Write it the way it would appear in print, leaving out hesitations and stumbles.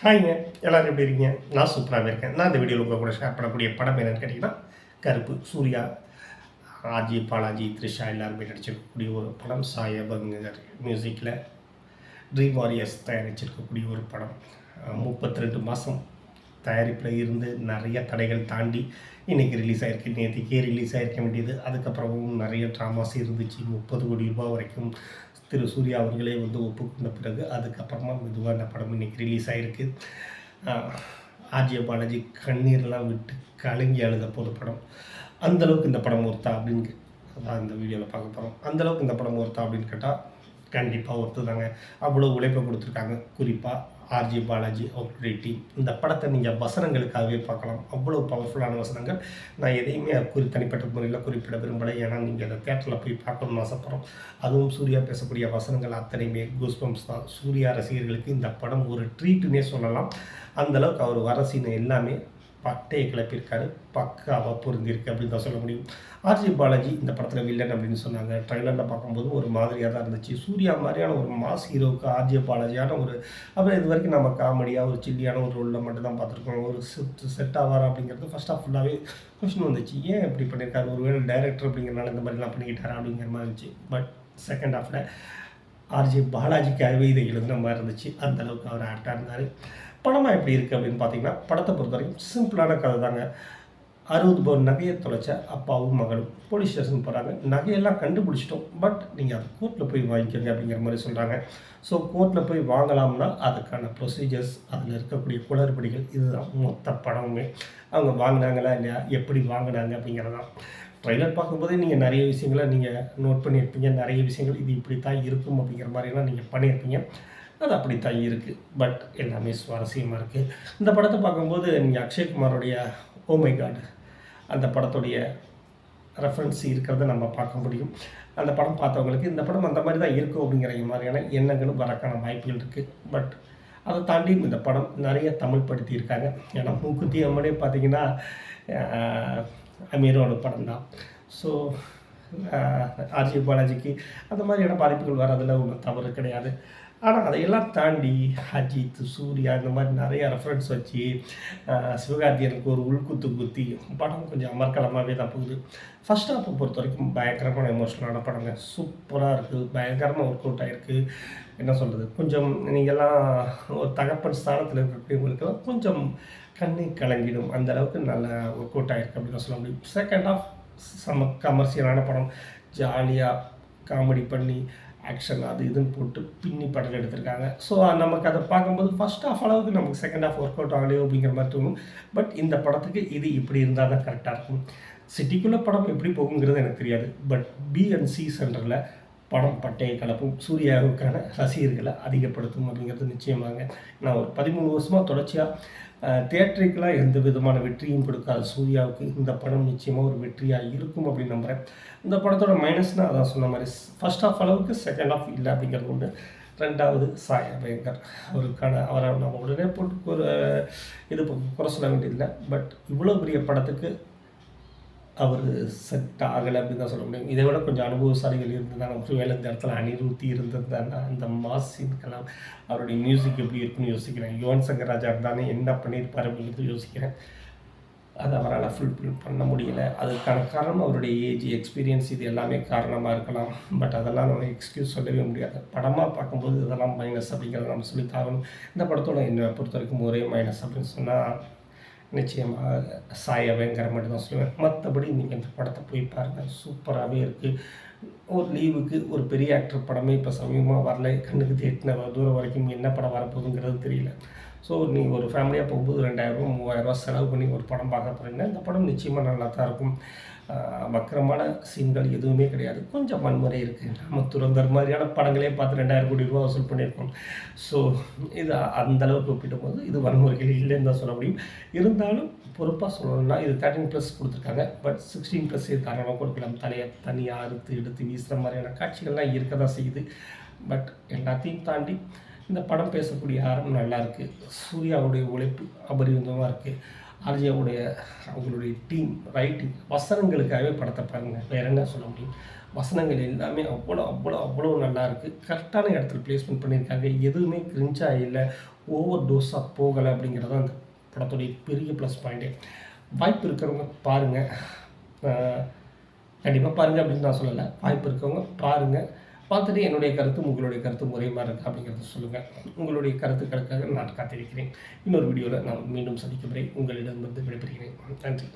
ஹாய்ங்க. எல்லாரும் எப்படி இருக்கீங்க? நான் சூப்பராவே இருக்கேன். நான் இந்த வீடியோவில் உங்க கூட ஷேர் பண்ணக்கூடிய படம் என்னன்னு கேட்டிங்கன்னா, கருப்பு. சூர்யா, ஆர்ஜே பாலாஜி, த்ரிஷா எல்லாருமே நடிச்சிருக்கக்கூடிய ஒரு படம். சாய் அபங்கர் மியூசிக்கில் ட்ரீம் வாரியர்ஸ் தயாரிச்சிருக்கக்கூடிய ஒரு படம். 32 மாதம் தயாரிப்பில் இருந்து நிறைய தடைகள் தாண்டி இன்றைக்கி ரிலீஸ் ஆகிருக்கு. நேற்றுக்கே ரிலீஸ் ஆகிருக்க வேண்டியது. அதுக்கப்புறமும் நிறைய ட்ராமாஸ் இருந்துச்சு. 30 கோடி ரூபாய் வரைக்கும் திரு சூர்யா அவர்களே வந்து ஒப்புக்கொண்ட பிறகு அதுக்கப்புறமா மெதுவாக இந்த படம் இன்றைக்கி ரிலீஸ் ஆகிருக்கு. ஆர்ஜே பாலாஜி கண்ணீர்லாம் விட்டு கலங்கி அழுத போது படம். அந்தளவுக்கு இந்த படம் ஒருத்தா அப்படின்னு அதான் இந்த வீடியோவில் பார்க்க போகிறோம். அந்தளவுக்கு இந்த படம் ஒருத்தா அப்படின்னு கேட்டால் கண்டிப்பாக ஒருத்ததாங்க. அவ்வளோ உழைப்பை கொடுத்துருக்காங்க. குறிப்பாக ஆர்ஜே பாலாஜி அவர்களுடைய டீம். இந்த படத்தை நீங்கள் வசனங்களுக்காகவே பார்க்கலாம். அவ்வளோ பவர்ஃபுல்லான வசனங்கள். நான் எதையுமே தனிப்பட்ட முறையில் குறிப்பிட விரும்பலை. ஏன்னா நீங்கள் அதை தேட்டரில் போய் பார்க்கணும்னு ஆசைப்பட்றோம். அதுவும் சூர்யா பேசக்கூடிய வசனங்கள் அத்தனையுமே கூஸ்பம்ஸ் தான். சூர்யா ரசிகர்களுக்கு இந்த படம் ஒரு ட்ரீட்டுன்னே சொல்லலாம். அந்தளவுக்கு அவர் வர சீன் எல்லாமே பட்டையை கிளப்பியிருக்காரு. பக்காவாக பொருந்திருக்கு அப்படின்னு தான் சொல்ல முடியும். ஆர்ஜே பாலாஜி இந்த படத்தில் வில்லன் அப்படின்னு சொன்னாங்க. ட்ரைலரில் பார்க்கும்போது ஒரு மாதிரியாக தான் இருந்துச்சு. சூர்யா மாதிரியான ஒரு மாஸ் ஹீரோவுக்கு ஆர்ஜே பாலாஜியான ஒரு அப்புறம் இது வரைக்கும் நம்ம காமெடியாக ஒரு சில்லியான ஒரு ரோலில் மட்டும் தான் பார்த்துருக்கோம். ஒரு செட் ஆவாரா அப்படிங்கிறது ஃபர்ஸ்ட் ஆஃப் ஃபுல்லாகவே கொஸ்டின் வந்துச்சு. ஏன் இப்படி பண்ணியிருக்காரு? ஒருவேளை டைரக்டர் அப்படிங்கிறனால இந்த மாதிரிலாம் பண்ணிக்கிட்டாரா அப்படிங்கிற மாதிரி இருந்துச்சு. பட் செகண்ட் ஹாஃபில் ஆர்ஜே பாலாஜிக்காகவே இதை எழுதுன மாதிரி இருந்துச்சு. அந்தளவுக்கு அவர் ஆக்டாக இருந்தார். படமாக எப்படி இருக்குது அப்படின்னு பார்த்தீங்கன்னா, படத்தை பொறுத்த வரைக்கும் சிம்பிளான கதை தாங்க. 60 பவுன் நகையை தொலைச்ச அப்பாவும் மகளும் போலீஸ் ஸ்டேஷன் போகிறாங்க. நகையெல்லாம் கண்டுபிடிச்சிட்டோம், பட் நீங்கள் அதை கோர்ட்டில் போய் வாங்கிக்கோங்க அப்படிங்கிற மாதிரி சொல்கிறாங்க. ஸோ கோர்ட்டில் போய் வாங்கலாம்னா அதுக்கான ப்ரொசீஜர்ஸ், அதில் இருக்கக்கூடிய குளறுபடிகள், இதுதான் மொத்த படமுமே. அவங்க வாங்கினாங்களா இல்லையா, எப்படி வாங்கினாங்க அப்படிங்கிறதான். ட்ரைலர் பார்க்கும்போதே நீங்கள் நிறைய விஷயங்களை நீங்கள் நோட் பண்ணியிருப்பீங்க. நிறைய விஷயங்கள் இது இப்படி தான் இருக்கும் அப்படிங்கிற மாதிரிலாம் நீங்கள் பண்ணியிருப்பீங்க. அது அப்படித்தான் இருக்குது. பட் எல்லாமே சுவாரஸ்யமாக இருக்குது. இந்த படத்தை பார்க்கும்போது நீங்கள் அக்ஷய்குமாரோடைய ஓ மை காட் அந்த படத்துடைய ரெஃபரன்ஸ் இருக்கிறத நம்ம பார்க்க முடியும். அந்த படம் பார்த்தவங்களுக்கு இந்த படம் அந்த மாதிரி தான் இருக்கும் அப்படிங்கிற மாதிரியான எண்ணங்களும் வரக்கான வாய்ப்புகள் இருக்குது. பட் அதை தாண்டியும் இந்த படம் நிறைய தமிழ் படுத்தியிருக்காங்க. ஏன்னா மூக்குத்தி அம்மனே பார்த்திங்கன்னா அமீரோட படம் தான். ஸோ ஆர்ஜே பாலாஜிக்கு அந்த மாதிரியான பாதிப்புகள் வர்றதில் ஒன்றும் தவறு கிடையாது. ஆனால் அதையெல்லாம் தாண்டி அஜித், சூர்யா இந்த மாதிரி நிறைய ரெஃபரன்ஸ் வச்சு சிவகார்த்தியனுக்கு ஒரு உள்குத்து குத்தி படம் கொஞ்சம் அமர்க்கலமாகவே தான் போகுது. ஃபஸ்ட் ஹாஃபை பொறுத்த வரைக்கும் பயங்கரமான எமோஷனலான படங்க. சூப்பராக இருக்குது. பயங்கரமாக ஒர்க் அவுட் ஆகிருக்கு. என்ன சொல்கிறது, கொஞ்சம் நீங்கள்லாம் ஒரு தகப்பன் ஸ்தானத்தில் இருக்கக்கூடியவங்களுக்கெல்லாம் கொஞ்சம் கண்ணை கலங்கிடும். அந்தளவுக்கு நல்ல ஒர்க் அவுட் ஆகிருக்கு அப்படின்னு தான் சொல்ல முடியும். செகண்ட் ஹாஃப் செம கமர்ஷியலான படம். ஜாலியாக காமெடி பண்ணி ஆக்ஷன் அது இதுன்னு போட்டு பின்னி படம் எடுத்திருக்காங்க. ஸோ நமக்கு அதை பார்க்கும்போது ஃபஸ்ட் ஹாஃப் அளவுக்கு நமக்கு செகண்ட் ஹாஃப் ஒர்க் அவுட் ஆகலையோ அப்படிங்கிற மாதிரி தோணும். பட் இந்த படத்துக்கு இது இப்படி இருந்தால் தான் கரெக்டாக இருக்கும். சிட்டிக்குள்ளே படம் எப்படி போகுங்கிறது எனக்கு தெரியாது. பட் பிஎன்சி சென்டரில் படம் பட்டையை கலப்பும். சூர்யாவுக்கான ரசிகர்களை அதிகப்படுத்தும் அப்படிங்கிறது நிச்சயமாங்க. நான் ஒரு 13 வருஷமாக தொடர்ச்சியாக தியேட்டருக்கெலாம் எந்த விதமான வெற்றியும் கொடுக்காத சூர்யாவுக்கு இந்த படம் நிச்சயமாக ஒரு வெற்றியாக இருக்கும் அப்படின்னு நம்புகிறேன். இந்த படத்தோட மைனஸ்னால் அதான் சொன்ன மாதிரி ஃபர்ஸ்ட் ஹாஃப் அளவுக்கு செகண்ட் ஹாஃப் இல்லை அப்படிங்கிறது ஒன்று. ரெண்டாவது சாய் அபயங்கர் அவரை நம்ம உடனே போட்டு ஒரு இது குறை சொல்ல வேண்டியதில்லை. பட் இவ்வளோ பெரிய படத்துக்கு அவர் செட் ஆகலை அப்படின்னு தான் சொல்ல முடியும். இதை விட கொஞ்சம் அனுபவசாலிகள் இருந்ததுதான் ஒரு வேலை இந்த இடத்துல அனிருத்தி இருந்திருந்தாங்கன்னா அந்த மாஸ் சீன்கெல்லாம் அவருடைய மியூசிக் எப்படி இருக்குன்னு யோசிக்கிறேன். யுவன் சங்கர் ராஜா இருந்தானே என்ன பண்ணியிருப்பார் அப்படிங்கிறது யோசிக்கிறேன். அது அவரால் ஃபுல்ஃபில் பண்ண முடியலை. அதுக்கான காரணம் அவருடைய ஏஜ், எக்ஸ்பீரியன்ஸ், இது எல்லாமே காரணமாக இருக்கலாம். பட் அதெல்லாம் நம்ம எக்ஸ்கியூஸ் சொல்லவே முடியாது. படமாக பார்க்கும்போது இதெல்லாம் மைனஸ் அப்படிங்கிறத நம்ம சொல்லி தாகணும். இந்த படத்தோட என்னை பொறுத்த வரைக்கும் ஒரே மைனஸ் அப்படின்னு சொன்னால் நிச்சயமாக சாய் அபயங்கர் மட்டும் தான் சொல்லுவேன். மற்றபடி நீங்கள் இந்த படத்தை போய் பாருங்கள். சூப்பராகவே இருக்குது. ஒரு லீவுக்கு ஒரு பெரிய ஆக்டர் படமே இப்போ சமீபமாக வரல. கண்ணுக்கு தேட்டின தூரம் வரைக்கும் என்ன படம் வரப்போகுதுங்கிறது தெரியல. ஸோ நீங்கள் ஒரு ஃபேமிலியாக போகும்போது 2000 3000 செலவு பண்ணி ஒரு படம் பார்க்க போகிறீங்கன்னா இந்த படம் நிச்சயமாக நல்லா தான் இருக்கும். வக்கரமான சீன்கள் எதுவுமே கிடையாது. கொஞ்சம் வன்முறை இருக்குது. நம்ம துரந்தர் மாதிரியான படங்களே பார்த்து 2000 கோடி ரூபா வசூல் பண்ணியிருக்கோம். ஸோ இது அந்தளவுக்கு ஒப்பிடும்போது இது வன்முறைகள் இல்லைன்னு தான் சொல்ல முடியும். இருந்தாலும் பொறுப்பாக சொல்லணும்னா இது 13+ கொடுத்துருக்காங்க. பட் 16+ தாராளமாக கொடுக்கலாம். தலையை தனியாக அறுத்து எடுத்து வீசுகிற மாதிரியான காட்சிகள்லாம் இருக்க தான் செய்யுது. பட் எல்லாத்தையும் தாண்டி இந்த படம் பேசக்கூடிய ஆரம்பம் நல்லாயிருக்கு. சூர்யாவுடைய உழைப்பு அபரிவிதமாக இருக்குது. ஆர்ஜியாவுடைய அவங்களுடைய டீம் ரைட்டிங் வசனங்களுக்காகவே படத்தை பாருங்கள். வேறு என்ன சொல்ல முடியும்? வசனங்கள் எல்லாமே அவ்வளோ அவ்வளோ அவ்வளோ நல்லா இருக்குது. கரெக்டான இடத்துல ப்ளேஸ்மெண்ட் பண்ணியிருக்காங்க. எதுவுமே கிரிஞ்சாக இல்லை, ஓவர் டோஸாக போகலை அப்படிங்கிறது அந்த படத்துடைய பெரிய ப்ளஸ் பாயிண்ட்டே. வாய்ப்பு இருக்கிறவங்க பாருங்கள், கண்டிப்பாக பாருங்கள் அப்படின்னு நான் சொல்லலை. வாய்ப்பு இருக்கவங்க பாருங்கள், பார்த்துட்டு என்னுடைய கருத்து உங்களுடைய கருத்து ஒரே மாதிரி இருக்குது அப்படிங்கிறத சொல்லுங்கள். உங்களுடைய கருத்துக்களுக்காக நான் காத்திருக்கிறேன். இன்னொரு வீடியோவில் நான் மீண்டும் சந்திக்கும் வரை உங்களிடமிருந்து விடைபெறுகிறேன். நன்றி.